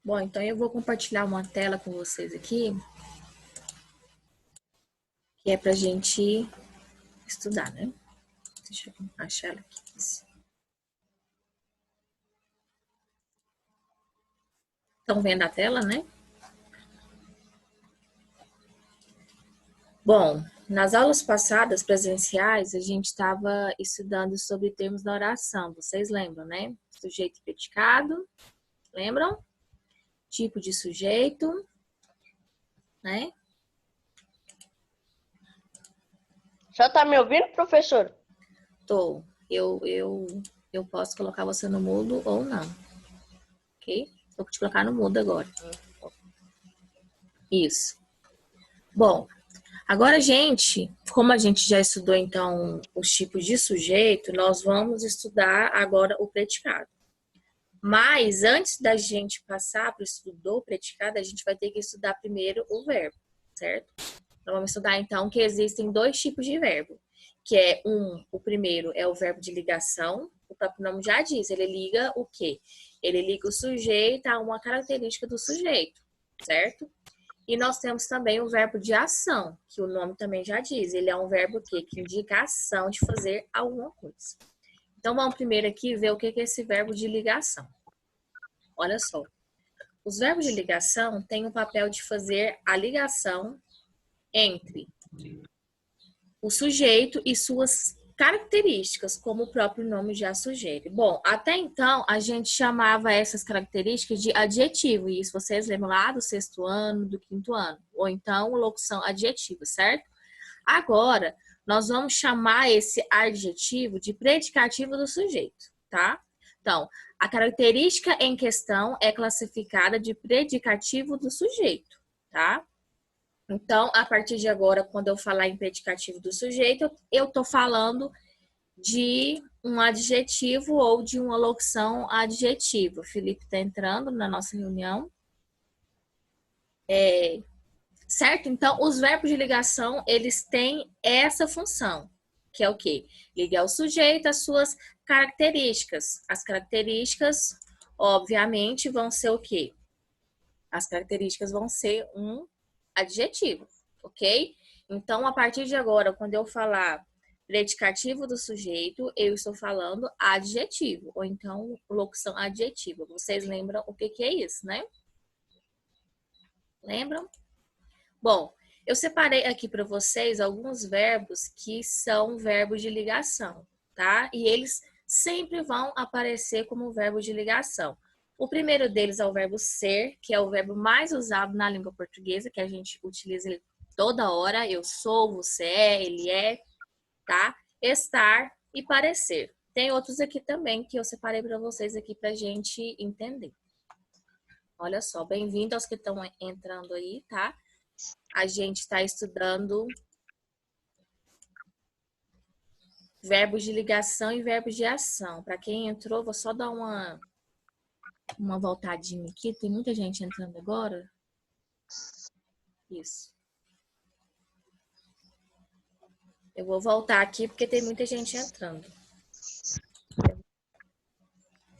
Bom, então eu vou compartilhar uma tela com vocês aqui, que é pra gente estudar, né? Deixa eu achar ela aqui. Estão vendo a tela, né? Bom, nas aulas passadas presenciais, a gente estava estudando sobre termos da oração. Vocês lembram, né? Sujeito e predicado, lembram? Tipo de sujeito, né? Já tá me ouvindo, professor? Tô. Eu posso colocar você no mudo ou não, ok? Vou te colocar no mudo agora. Isso. Bom, agora, gente, como a gente já estudou, então, os tipos de sujeito, nós vamos estudar agora o predicado. Mas, antes da gente passar para o estudo do predicado, a gente vai ter que estudar primeiro o verbo, certo? Então, vamos estudar, então, que existem dois tipos de verbo, que é o primeiro é o verbo de ligação, o próprio nome já diz, ele liga o quê? Ele liga o sujeito a uma característica do sujeito, certo? E nós temos também o verbo de ação, que o nome também já diz. Ele é um verbo que indica a ação de fazer alguma coisa. Então, vamos primeiro aqui ver o que é esse verbo de ligação. Olha só. Os verbos de ligação têm o papel de fazer a ligação entre o sujeito e suas características, como o próprio nome já sugere. Bom, até então a gente chamava essas características de adjetivo, e isso vocês lembram lá do sexto ano, do quinto ano, ou então locução adjetiva, certo? Agora, nós vamos chamar esse adjetivo de predicativo do sujeito, tá? Então, a característica em questão é classificada de predicativo do sujeito, tá? Então, a partir de agora, quando eu falar em predicativo do sujeito, eu estou falando de um adjetivo ou de uma locução adjetiva. O Felipe está entrando na nossa reunião. Certo? Então, os verbos de ligação, eles têm essa função, que é o quê? Ligar o sujeito às suas características. As características, obviamente, vão ser o quê? As características vão ser um adjetivo, ok? Então, a partir de agora, quando eu falar predicativo do sujeito, eu estou falando adjetivo, ou então locução adjetiva. Vocês lembram o que é isso, né? Lembram? Bom, eu separei aqui para vocês alguns verbos que são verbos de ligação, tá? E eles sempre vão aparecer como verbo de ligação. O primeiro deles é o verbo ser, que é o verbo mais usado na língua portuguesa, que a gente utiliza ele toda hora. Eu sou, você é, ele é, tá? Estar e parecer. Tem outros aqui também que eu separei para vocês aqui para a gente entender. Olha só, bem-vindo aos que estão entrando aí, tá? A gente está estudando verbos de ligação e verbos de ação. Para quem entrou, vou só dar uma voltadinha aqui. Tem muita gente entrando agora. Isso. Eu vou voltar aqui porque tem muita gente entrando.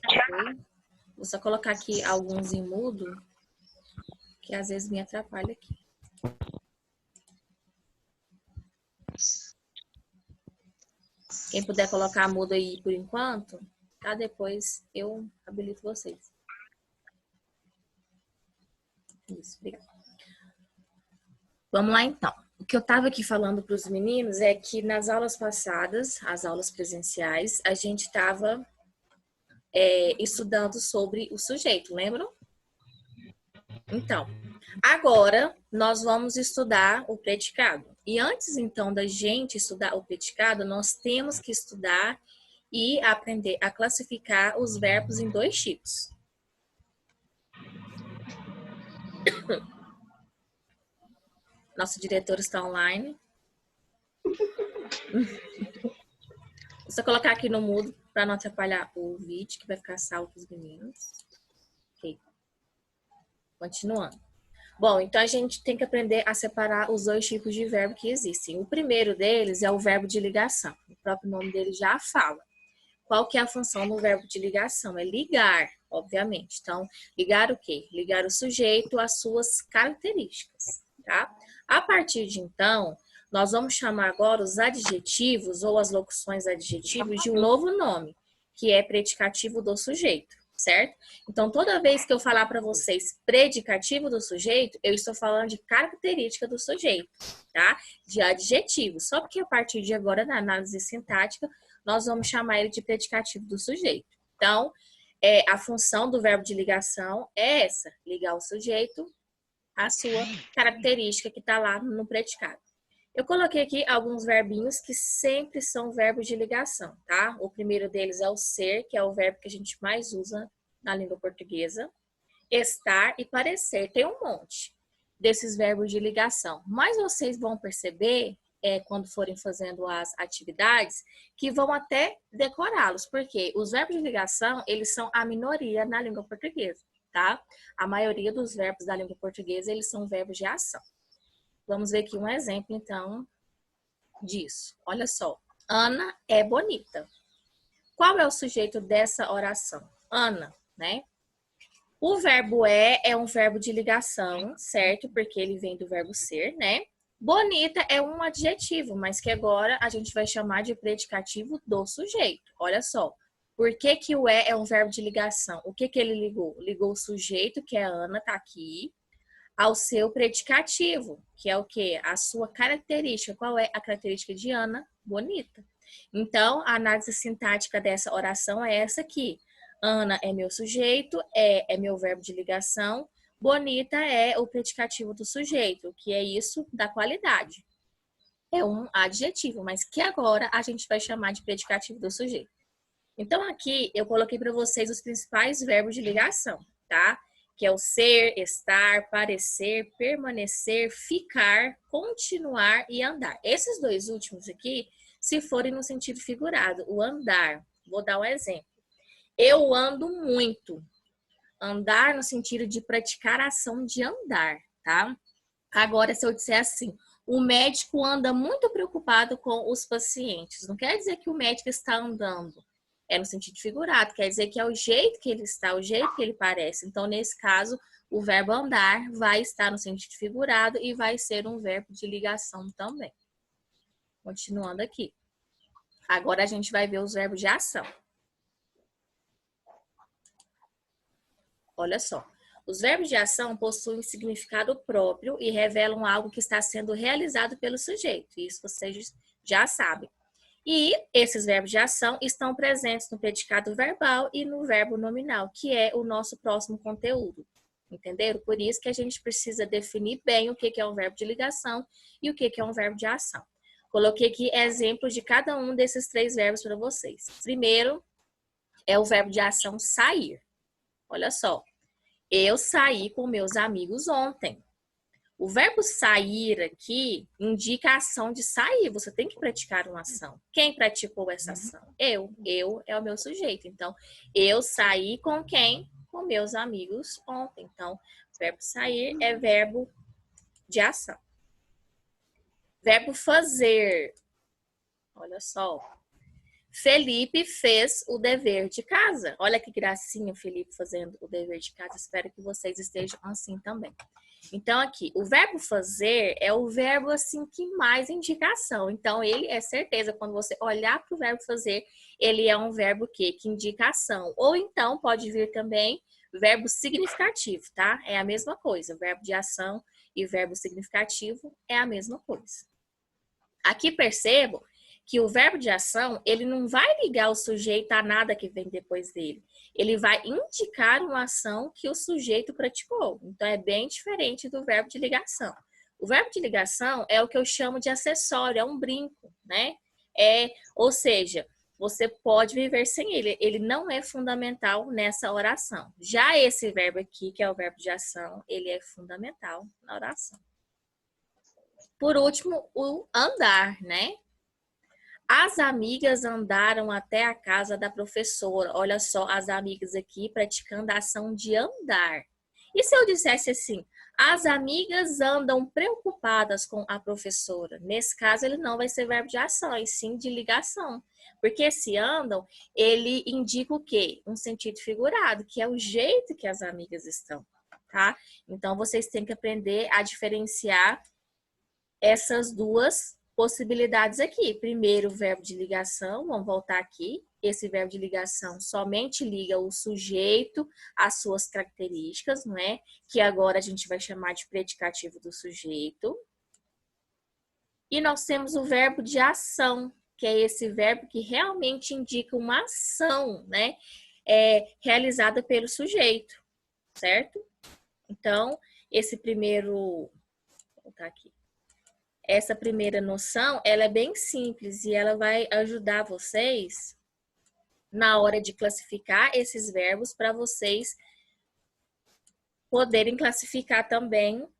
Okay. Vou só colocar aqui alguns em mudo, que às vezes me atrapalha aqui. Quem puder colocar mudo aí por enquanto, tá? Depois eu habilito vocês. Isso, obrigada. Vamos lá, então. O que eu estava aqui falando para os meninos é que nas aulas passadas, as aulas presenciais, a gente estava estudando sobre o sujeito, lembram? Então, agora nós vamos estudar o predicado. E antes, então, da gente estudar o predicado, nós temos que estudar e aprender a classificar os verbos em dois tipos. Nosso diretor está online. Vou só colocar aqui no mudo para não atrapalhar o vídeo, que vai ficar salvo para os meninos. Ok. Continuando. Bom, então a gente tem que aprender a separar os dois tipos de verbo que existem. O primeiro deles é o verbo de ligação. O próprio nome dele já fala. qual que é a função do verbo de ligação? É ligar, obviamente. Então, ligar o quê? Ligar o sujeito às suas características, tá? A partir de então, nós vamos chamar agora os adjetivos ou as locuções adjetivos de um novo nome, que é predicativo do sujeito, certo? Então, toda vez que eu falar para vocês predicativo do sujeito, eu estou falando de característica do sujeito, tá? De adjetivo. Só porque a partir de agora, na análise sintática, nós vamos chamar ele de predicativo do sujeito. Então, a função do verbo de ligação é essa, ligar o sujeito à sua característica que está lá no predicado. Eu coloquei aqui alguns verbinhos que sempre são verbos de ligação, tá? O primeiro deles é o ser, que é o verbo que a gente mais usa na língua portuguesa. Estar e parecer. Tem um monte desses verbos de ligação. Mas vocês vão perceber, quando forem fazendo as atividades, que vão até decorá-los. Porque os verbos de ligação, eles são a minoria na língua portuguesa, tá? A maioria dos verbos da língua portuguesa, eles são verbos de ação. Vamos ver aqui um exemplo, então, disso. Olha só. Ana é bonita. Qual é o sujeito dessa oração? Ana, né? O verbo é um verbo de ligação, certo? Porque ele vem do verbo ser, né? Bonita é um adjetivo, mas que agora a gente vai chamar de predicativo do sujeito. Olha só. Por que que o é um verbo de ligação? O que que ele ligou? Ligou o sujeito, que é a Ana, tá aqui, ao seu predicativo, que é o quê? A sua característica. Qual é a característica de Ana? Bonita. Então, a análise sintática dessa oração é essa aqui. Ana é meu sujeito, é meu verbo de ligação. Bonita é o predicativo do sujeito, que é isso da qualidade. É um adjetivo, mas que agora a gente vai chamar de predicativo do sujeito. Então, aqui eu coloquei para vocês os principais verbos de ligação, tá? Que é o ser, estar, parecer, permanecer, ficar, continuar e andar. Esses dois últimos aqui, se forem no sentido figurado, o andar. Vou dar um exemplo. Eu ando muito. Andar no sentido de praticar a ação de andar, tá? Agora, se eu disser assim, o médico anda muito preocupado com os pacientes. Não quer dizer que o médico está andando. É no sentido figurado, quer dizer que é o jeito que ele está, o jeito que ele parece. Então, nesse caso, o verbo andar vai estar no sentido figurado e vai ser um verbo de ligação também. Continuando aqui. Agora a gente vai ver os verbos de ação. Olha só. Os verbos de ação possuem significado próprio e revelam algo que está sendo realizado pelo sujeito. Isso vocês já sabem. E esses verbos de ação estão presentes no predicado verbal e no verbo nominal, que é o nosso próximo conteúdo. Entenderam? Por isso que a gente precisa definir bem o que é um verbo de ligação e o que é um verbo de ação. Coloquei aqui exemplos de cada um desses três verbos para vocês. Primeiro é o verbo de ação sair. Olha só. Eu saí com meus amigos ontem. O verbo sair aqui indica a ação de sair. Você tem que praticar uma ação. Quem praticou essa ação? Eu. Eu é o meu sujeito. Então, eu saí com quem? Com meus amigos ontem. Então, verbo sair é verbo de ação. Verbo fazer. Olha só. Felipe fez o dever de casa. Olha que gracinha o Felipe fazendo o dever de casa. Espero que vocês estejam assim também. Então, aqui, o verbo fazer é o verbo, assim, que mais indicação. Então, ele é certeza, quando você olhar para o verbo fazer, ele é um verbo que indica ação. Ou então, pode vir também verbo significativo, tá? É a mesma coisa. Verbo de ação e verbo significativo é a mesma coisa. Aqui, percebo que o verbo de ação, ele não vai ligar o sujeito a nada que vem depois dele. Ele vai indicar uma ação que o sujeito praticou. Então, é bem diferente do verbo de ligação. O verbo de ligação é o que eu chamo de acessório, é um brinco, né? Ou seja, você pode viver sem ele. Ele não é fundamental nessa oração. Já esse verbo aqui, que é o verbo de ação, ele é fundamental na oração. Por último, o andar, né? As amigas andaram até a casa da professora. Olha só, as amigas aqui praticando a ação de andar. E se eu dissesse assim, As amigas andam preocupadas com a professora. Nesse caso, ele não vai ser verbo de ação, e sim de ligação. Porque esse andam, ele indica o quê? Um sentido figurado, que é o jeito que as amigas estão, tá? Então, vocês têm que aprender a diferenciar essas duas possibilidades aqui. Primeiro, o verbo de ligação, vamos voltar aqui. Esse verbo de ligação somente liga o sujeito às suas características, não é? Que agora a gente vai chamar de predicativo do sujeito. E nós temos o verbo de ação, que é esse verbo que realmente indica uma ação, né? Realizada pelo sujeito, certo? Então, esse primeiro... Vou voltar aqui. Essa primeira noção, ela é bem simples e ela vai ajudar vocês na hora de classificar esses verbos para vocês poderem classificar também,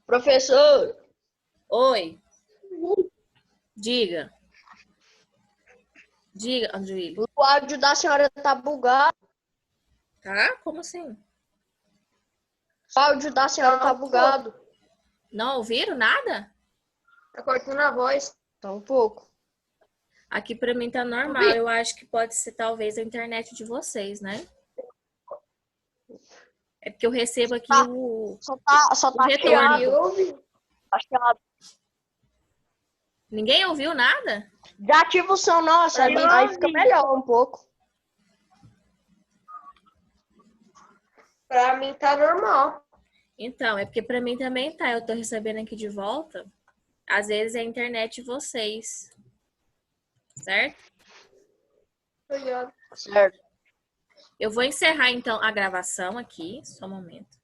Professor, Oi, diga, André. o áudio da senhora tá bugado. Tá? Como assim? O áudio da senhora tá bugado. Não ouviram nada? Tá cortando a voz. Tá um pouco. Aqui para mim tá normal. Eu acho que pode ser talvez a internet de vocês, né? É porque eu recebo aqui o Só tá retorno. chiado. Tá chiado. Ninguém ouviu nada? Já ativa o som nosso, aí fica melhor um pouco. Pra mim tá normal. Então, é porque para mim também tá. Eu tô recebendo aqui de volta. Às vezes é a internet de vocês. Certo? Certo. Eu vou encerrar então a gravação aqui. Só um momento.